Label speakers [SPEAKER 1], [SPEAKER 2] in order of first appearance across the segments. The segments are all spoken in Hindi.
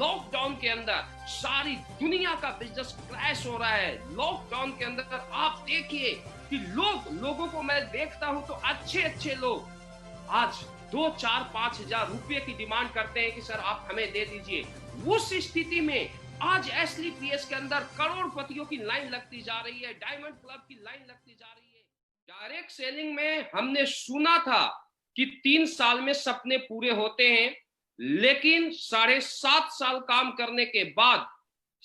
[SPEAKER 1] लॉकडाउन के अंदर सारी दुनिया का बिजनेस क्रैश हो रहा है। लॉकडाउन के अंदर आप देखिए कि लोगों को मैं देखता हूं तो अच्छे अच्छे लोग आज 2, 4, 5 हजार रुपए की डिमांड करते हैं कि सर आप हमें दे दीजिए। उस स्थिति में आज एसलीपीएस के अंदर करोड़पतियों की लाइन लगती जा रही है, डायमंड क्लब की लाइन लगती जा रही है। डायरेक्ट सेलिंग में हमने सुना था कि 3 साल में सपने पूरे होते हैं, लेकिन 7.5 साल काम करने के बाद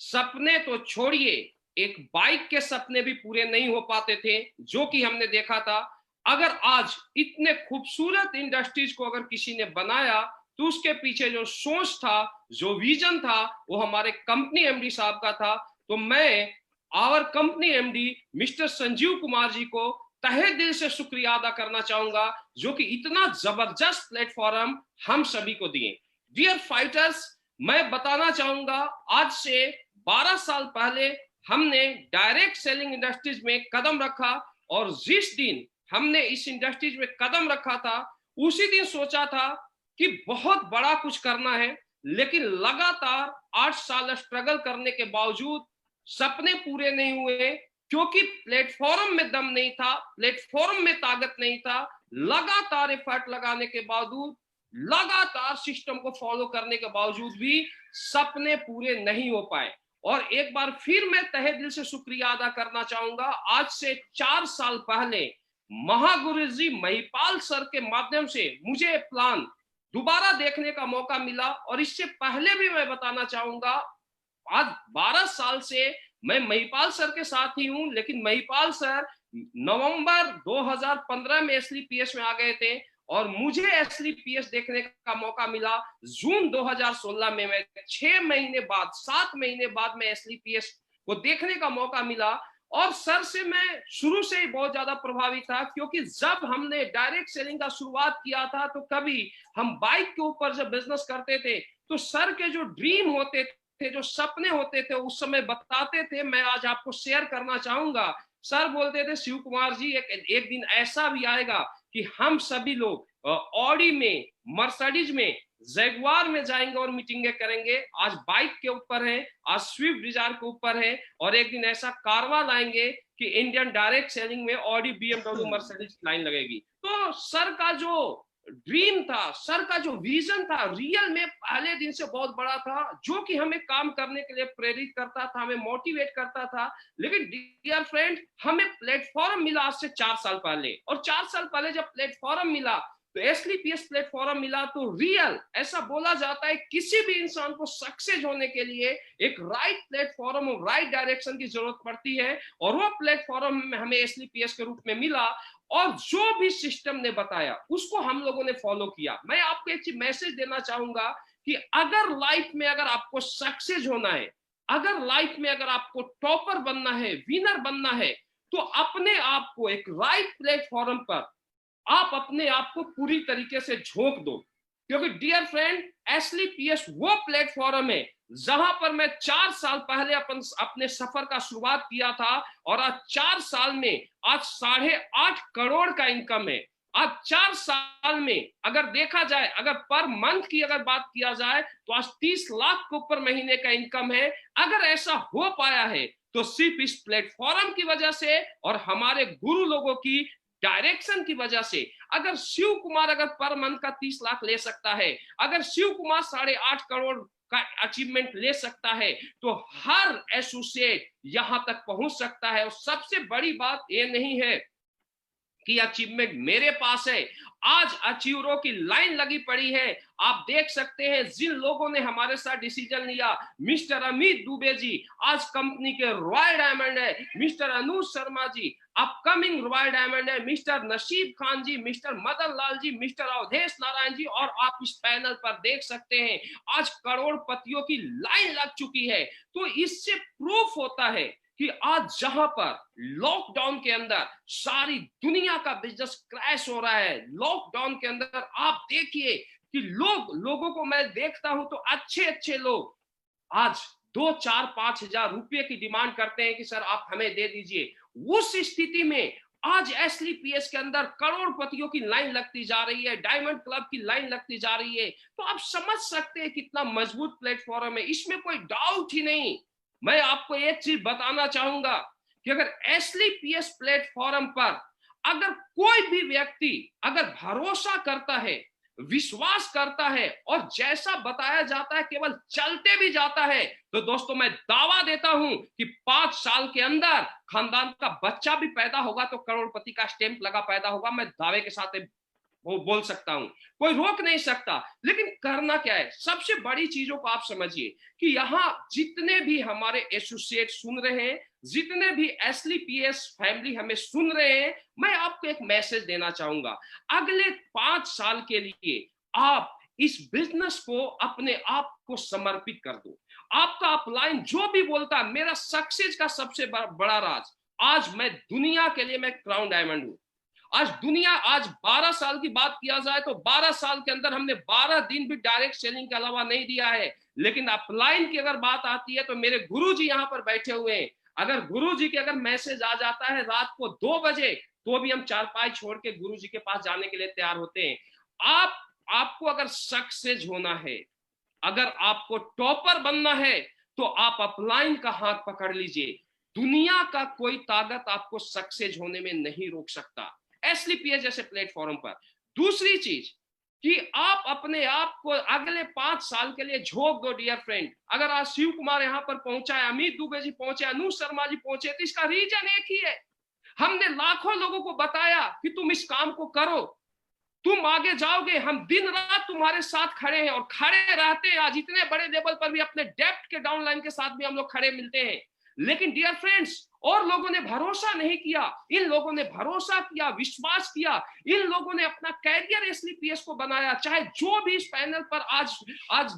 [SPEAKER 1] सपने तो छोड़िए, एक बाइक के सपने भी पूरे नहीं हो पाते थे, जो कि हमने देखा था। अगर आज इतने खूबसूरत इंडस्ट्रीज को अगर किसी ने बनाया तो उसके पीछे जो सोच था, जो विजन था, वो हमारे कंपनी एमडी साहब का था। तो मैं our company MD mister Sanjeev Kumar ji को तहे दिल से शुक्रिया अदा करना चाहूंगा, जो कि इतना जबरदस्त प्लेटफॉर्म हम सभी को दिए। डियर फाइटर्स, मैं बताना चाहूंगा, आज से 12 साल पहले हमने डायरेक्ट सेलिंग इंडस्ट्रीज में कदम रखा, और जिस दिन हमने इस इंडस्ट्रीज में कदम रखा था उसी दिन सोचा था कि बहुत बड़ा कुछ करना है। लेकिन लगातार 8 साल स्ट्रगल करने के बावजूद सपने पूरे नहीं हुए, क्योंकि प्लेटफॉर्म में दम नहीं था, प्लेटफॉर्म में ताकत नहीं था। लगातार एफर्ट लगाने के बावजूद, लगातार सिस्टम को फॉलो करने के बावजूद भी सपने पूरे नहीं हो पाए। और एक बार फिर मैं तहे दिल से शुक्रिया अदा करना चाहूंगा, आज से 4 साल पहले महागुरु जी महिपाल सर के माध्यम से मुझे प्लान दोबारा देखने का मौका मिला। और इससे पहले भी मैं बताना चाहूंगा, आज 12 साल से मैं महिपाल सर के साथ ही हूं, लेकिन महिपाल सर नवंबर 2015 में एसलीपीएस में आ गए थे और मुझे एसलीपीएस देखने का मौका मिला जून 2016 में। मैं 6 महीने बाद, 7 महीने बाद मैं एसलीपीएस को देखने का मौका मिला। और सर से मैं शुरू से ही बहुत ज्यादा प्रभावित था, क्योंकि जब हमने डायरेक्ट सेलिंग का शुरुआत किया था तो कभी हम बाइक के ऊपर जब बिजनेस करते थे तो सर के जो ड्रीम होते थे, जो सपने होते थे, उस समय बताते थे। मैं आज आपको शेयर करना चाहूंगा। सर बोलते थे, शिव कुमार जी एक दिन ऐसा भी आएगा कि हम सभी लोग ऑडी में, मर्सिडीज में, जैगुआर में जाएंगे और मीटिंगें करेंगे। आज बाइक के ऊपर है, आज स्विफ्ट डिजायर के ऊपर है, और एक दिन ऐसा कारवा लाएंगे कि इंडियन डायरेक्ट सेलिंग में ऑडी, बीएमडब्ल्यू, मर्सिडीज की लाइन लगेगी। तो सर का जो ड्रीम था, सर का जो विजन था, रियल में पहले दिन से बहुत बड़ा था, जो कि हमें काम करने के लिए प्रेरित करता था, हमें मोटिवेट करता था। लेकिन डियर फ्रेंड, हमें प्लेटफॉर्म मिला आज से 4 साल पहले, और 4 साल पहले जब प्लेटफॉर्म मिला तो एसलीपीएस प्लेटफॉर्म मिला, तो रियल ऐसा बोला जाता है किसी भी इंसान को सक्सेस होने के लिए एक राइट प्लेटफॉर्म और राइट डायरेक्शन की जरूरत पड़ती है, और वो प्लेटफॉर्म हमें एसलीपीएस के रूप में मिला। और जो भी सिस्टम ने बताया उसको हम लोगों ने फॉलो किया। मैं आपको एक चीज मैसेज देना चाहूंगा कि अगर लाइफ में अगर आपको सक्सेस होना है, अगर लाइफ में अगर आपको टॉपर बनना है, विनर बनना है, तो अपने आप को एक राइट प्लेटफॉर्म पर आप अपने आप को पूरी तरीके से झोंक दो। क्योंकि डियर फ्रेंड, एसलीपीएस वो प्लेटफॉर्म है जहां पर मैं 4 साल पहले अपने सफर का शुरुआत किया था, और आज 4 साल में आज 8.5 करोड़ का इनकम है। आज 4 साल में अगर देखा जाए, अगर पर मंथ की अगर बात किया जाए, तो आज 30 लाख के ऊपर महीने का इनकम है। अगर ऐसा हो पाया है तो सिर्फ इस प्लेटफॉर्म की वजह से और हमारे गुरु लोगों की डायरेक्शन की वजह से। अगर शिव कुमार अगर पर मंथ का 30 लाख ले सकता है, अगर शिव कुमार 8.5 करोड़ का अचीवमेंट ले सकता है, तो हर एसोसिएट यहां तक पहुंच सकता है। और सबसे बड़ी बात यह नहीं है कि अचीवमेंट मेरे पास है, आज अचीवरों की लाइन लगी पड़ी है। आप देख सकते हैं जिन लोगों ने हमारे साथ डिसीजन लिया, मिस्टर अमित दुबे जी आज कंपनी के रॉयल डायमंड है, mister Anuj Sharma ji upcoming royal diamond है, मिस्टर नसीब खान जी, मिस्टर मदन लाल जी, मिस्टर अवधेश नारायण जी, और आप इस पैनल पर देख सकते हैं आज करोड़पतियों की लाइन लग चुकी है। तो इससे प्रूफ होता है कि आज जहां पर लॉकडाउन के अंदर सारी दुनिया का बिजनेस क्रैश हो रहा है, लॉकडाउन के अंदर आप देखिए कि लोगों को मैं देखता हूं तो अच्छे अच्छे लोग आज 2, 4, 5 हजार रुपए की डिमांड करते हैं कि सर आप हमें दे दीजिए। उस स्थिति में आज एसलीपीएस के अंदर करोड़पतियों की लाइन लगती जा रही है, डायमंड क्लब की लाइन लगती जा रही है। तो आप समझ सकते हैं कितना मजबूत प्लेटफॉर्म है, इसमें कोई डाउट ही नहीं। मैं आपको एक चीज बताना चाहूंगा कि अगर एसलीपीएस प्लेटफॉर्म पर अगर कोई भी व्यक्ति अगर भरोसा करता है, विश्वास करता है और जैसा बताया जाता है केवल चलते भी जाता है, तो दोस्तों मैं दावा देता हूं कि 5 साल के अंदर खानदान का बच्चा भी पैदा होगा तो करोड़पति का स्टैंप लगा पैदा होगा। मैं दावे के साथ वो बोल सकता हूं, कोई रोक नहीं सकता। लेकिन करना क्या है, सबसे बड़ी चीजों को आप समझिए कि यहां जितने भी हमारे एसोसिएट सुन रहे हैं, जितने भी एसलीपीएस फैमिली हमें सुन रहे हैं, मैं आपको एक मैसेज देना चाहूंगा। अगले 5 साल के लिए आप इस बिजनेस को अपने आप को समर्पित कर दो। आपका अपलाइन जो भी बोलता है, मेरा सक्सेस का सबसे बड़ा राज, आज मैं दुनिया के लिए मैं क्राउन डायमंड हूं। आज 12 साल की बात किया जाए तो 12 साल के अंदर हमने 12 दिन भी डायरेक्ट सेलिंग के अलावा नहीं दिया है। लेकिन अपलाइन की अगर बात आती है तो मेरे गुरुजी यहाँ पर बैठे हुए हैं। अगर गुरुजी के अगर मैसेज आ जाता है रात को 2 बजे, तो भी हम चारपाई छोड़ के गुरुजी के पास जाने के लिए तैयार होते हैं। आपको अगर सक्सेस होना है, अगर आपको टॉपर बनना है, तो आप अपलाइन का हाथ पकड़ लीजिए। दुनिया का कोई ताकत आपको सक्सेस होने में नहीं रोक सकता एसलीपीएस जैसे प्लेटफॉर्म पर। दूसरी चीज कि आप अपने आप को अगले 5 साल के लिए झोंक दो डियर फ्रेंड। अगर आज शिव कुमार यहां पर पहुंचा है, अमित दुबे जी पहुंचे, अनु शर्मा जी पहुंचे, तो इसका रीजन एक ही है। हमने लाखों लोगों को बताया कि तुम इस काम को करो, तुम आगे जाओगे, हम दिन रात तुम्हारे साथ खड़े हैं और खड़े रहते हैं। आज इतने बड़े लेवल पर भी अपने डेप्थ के डाउनलाइन के साथ भी हम लोग खड़े मिलते हैं। लेकिन डियर फ्रेंड्स, और लोगों ने भरोसा नहीं किया, इन लोगों ने भरोसा किया, विश्वास किया, इन लोगों ने अपना कैरियर एसलीपीएस को बनाया। चाहे जो भी इस पैनल पर आज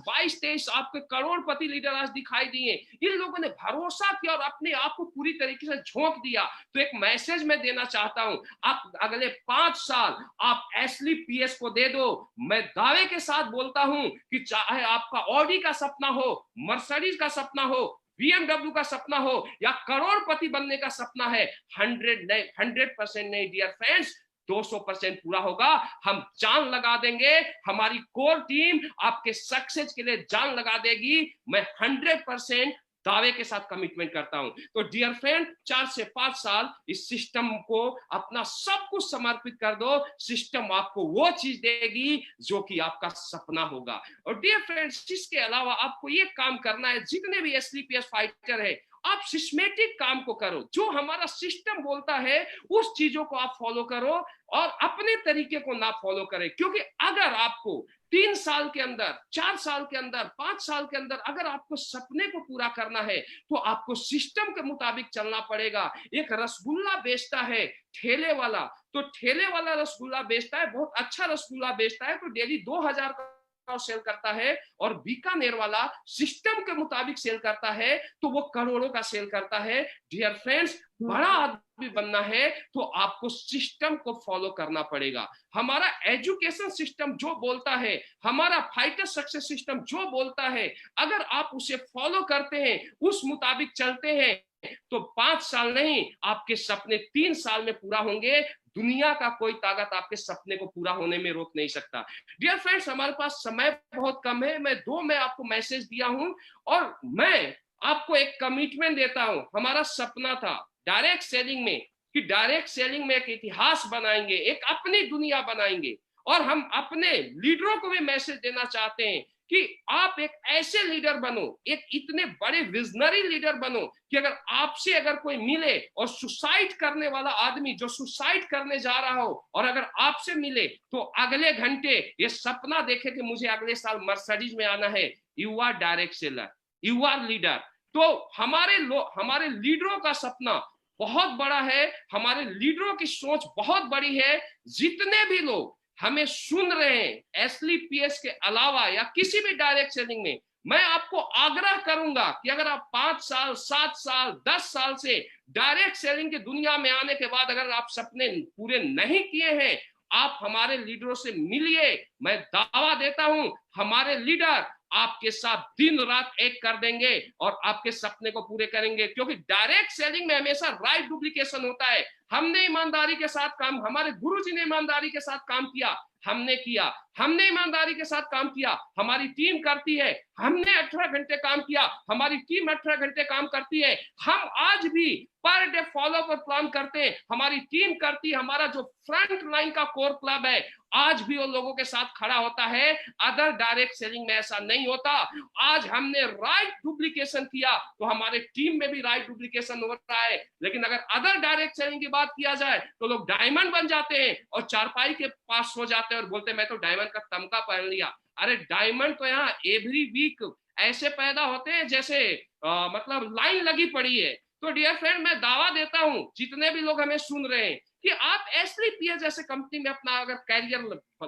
[SPEAKER 1] 22-23 आपके करोड़पति लीडर आज दिखाई दिए, इन लोगों ने भरोसा किया और अपने आप को पूरी तरीके से झोंक दिया। तो एक मैसेज मैं देना चाहता हूं, आप अगले 5 साल आप एसलीपीएस को दे दो। मैं दावे के साथ बोलता हूं कि चाहे आपका ऑडी का सपना हो, मर्सिडीज का सपना हो, बीएमडब्ल्यू का सपना हो या करोड़पति बनने का सपना है, 100% नहीं डियर फ्रेंड्स, 200% पूरा होगा। हम जान लगा देंगे, हमारी कोर टीम आपके सक्सेस के लिए जान लगा देगी। मैं 100% दावे के साथ कमिटमेंट करता हूं। तो डियर फ्रेंड, 4 से 5 साल इस सिस्टम को अपना सब कुछ समर्पित कर दो। सिस्टम आपको वो चीज देगी जो कि आपका सपना होगा। और डियर फ्रेंड्स, इसके अलावा आपको ये काम करना है, जितने भी एसलीपीएस फाइटर है, आप सिस्टमेटिक काम को करो। जो हमारा सिस्टम बोलता है उस चीजों को आप फॉलो करो और अपने तरीके को ना फॉलो करें। क्योंकि अगर आपको 3 साल के अंदर, 4 साल के अंदर, 5 साल के अंदर अगर आपको सपने को पूरा करना है, तो आपको सिस्टम के मुताबिक चलना पड़ेगा। एक रसगुल्ला बेचता है ठेले वाला, तो ठेले वाला रसगुल्ला बेचता है, बहुत अच्छा रसगुल्ला बेचता है, तो डेली 2000 का सेल करता है। और बीकानेर वाला सिस्टम के मुताबिक सेल करता है, तो वो करोड़ों का सेल करता है। डियर फ्रेंड्स, बड़ा आदमी बनना है तो आपको सिस्टम को फॉलो करना पड़ेगा। हमारा एजुकेशन सिस्टम जो बोलता है, हमारा फाइटर सक्सेस सिस्टम जो बोलता है, अगर आप उसे फॉलो करते हैं, उस मुताबिक चलते हैं, तो 5 साल नहीं, आपके सपने 3 साल में पूरा होंगे। दुनिया का कोई ताकत आपके सपने को पूरा होने में रोक नहीं सकता। डियर फ्रेंड्स, हमारे पास समय बहुत कम है। मैं आपको मैसेज दिया हूं और मैं आपको एक कमिटमेंट देता हूं। हमारा सपना था डायरेक्ट सेलिंग में कि डायरेक्ट सेलिंग में एक इतिहास बनाएंगे, एक अपनी दुनिया बनाएंगे। और हम अपने लीडरों को भी मैसेज देना चाहते हैं कि आप एक ऐसे लीडर बनो, एक इतने बड़े विजनरी लीडर बनो कि अगर आपसे अगर कोई मिले और सुसाइड करने वाला आदमी जो सुसाइड करने जा रहा हो और अगर आपसे मिले, तो अगले घंटे ये सपना देखे कि मुझे अगले साल मर्सिडीज में आना है। You are direct seller, you are leader. तो हमारे लीडरों का सपना बहुत बड़ा है, हमारे लीडरों की सोच बहुत बड़ी है। जितने भी लोग हमें सुन रहे हैं एसलीपीएस के अलावा या किसी भी डायरेक्ट सेलिंग में, मैं आपको आग्रह करूंगा कि अगर आप 5 साल, 7 साल, 10 साल से डायरेक्ट सेलिंग की दुनिया में आने के बाद अगर आप सपने पूरे नहीं किए हैं, आप हमारे लीडरों से मिलिए। मैं दावा देता हूं हमारे लीडर आपके साथ दिन रात एक कर देंगे और आपके सपने को पूरे करेंगे। क्योंकि डायरेक्ट सेलिंग में हमेशा राइट डुप्लीकेशन होता है। हमने ईमानदारी के साथ काम, हमारे गुरुजी ने ईमानदारी के साथ काम किया, हमने किया, हमने ईमानदारी के साथ काम किया, हमारी टीम करती है, हमने 18 घंटे काम किया, हमारी टीम 18 घंटे काम करती है, हम आज भी per day follow up plan करते हैं, हमारी टीम करती है, हमारा जो फ्रंट लाइन का कोर क्लब है आज भी उन लोगों के साथ खड़ा होता है। अदर डायरेक्ट सेलिंग में ऐसा नहीं होता। आज हमने राइट डुप्लीकेशन किया तो हमारे टीम में भी राइट डुप्लीकेशन हो रहा है, लेकिन अगर अदर डायरेक्ट सेलिंग की बात किया जाए तो लोग डायमंड बन जाते हैं और चारपाई के पास सो जाते हैं और बोलते हैं मैं तो डायमंड का तमगा पहन लिया। अरे डायमंड तो यहाँ एवरी वीक ऐसे पैदा होते हैं जैसे मतलब लाइन लगी पड़ी है। तो डियर फ्रेंड, मैं दावा देता हूं जितने भी लोग हमें सुन रहे हैं कि आप एसलीपीएस जैसे कंपनी में अपना अगर कैरियर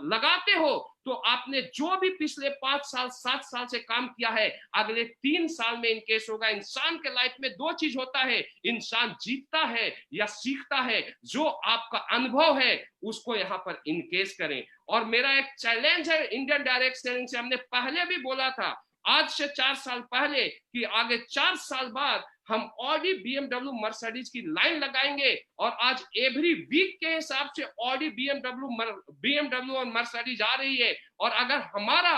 [SPEAKER 1] लगाते हो तो आपने जो भी पिछले 5 साल 7 साल से काम किया है अगले 3 साल में इनकेस होगा। इंसान के लाइफ में 2 चीज होता है, इंसान जीतता है या सीखता है। जो आपका अनुभव है उसको यहाँ पर इनकेस करें। और मेरा एक चैलेंज है इंडियन डायरेक्ट सेलिंग से, हमने पहले भी बोला था आज से 4 साल पहले कि आगे 4 साल बाद हम ऑडी, बीएमडब्ल्यू, मर्सिडीज की लाइन लगाएंगे और आज एवरी वीक के हिसाब से ऑडी, बीएमडब्ल्यू और मर्सिडीज आ रही है। और अगर हमारा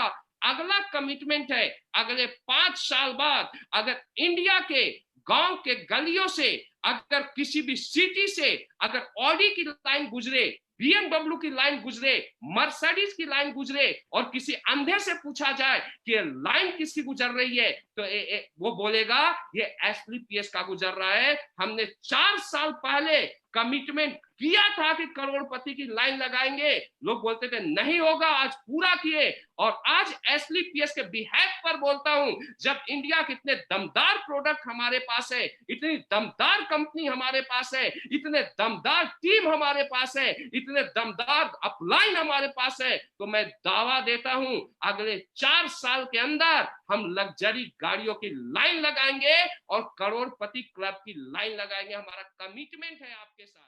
[SPEAKER 1] अगला कमिटमेंट है अगले 5 साल बाद अगर इंडिया के गांव के गलियों से अगर किसी भी सिटी से अगर ऑडी की लाइन गुजरे, बीएमडब्ल्यू की लाइन गुजरे, मर्सिडीज की लाइन गुजरे और किसी अंधे से पूछा जाए कि लाइन किसकी गुजर रही है तो वो बोलेगा ये एसलीपीएस का गुजर रहा है। हमने 4 साल पहले कमिटमेंट किया था कि करोड़पति की लाइन लगाएंगे, लोग बोलते थे नहीं होगा, आज पूरा किए। और आज एसलीपीएस के बिहेव पर बोलता हूं, जब इंडिया के इतने दमदार प्रोडक्ट हमारे पास है, इतनी दमदार कंपनी हमारे पास है, इतने दमदार टीम हमारे पास है, इतने दमदार अपलाइन हमारे पास है, तो मैं दावा देता हूं अगले 4 साल के अंदर हम लग्जरी गाड़ियों की लाइन लगाएंगे और करोड़पति क्लब की लाइन लगाएंगे। हमारा कमिटमेंट है आपके साथ।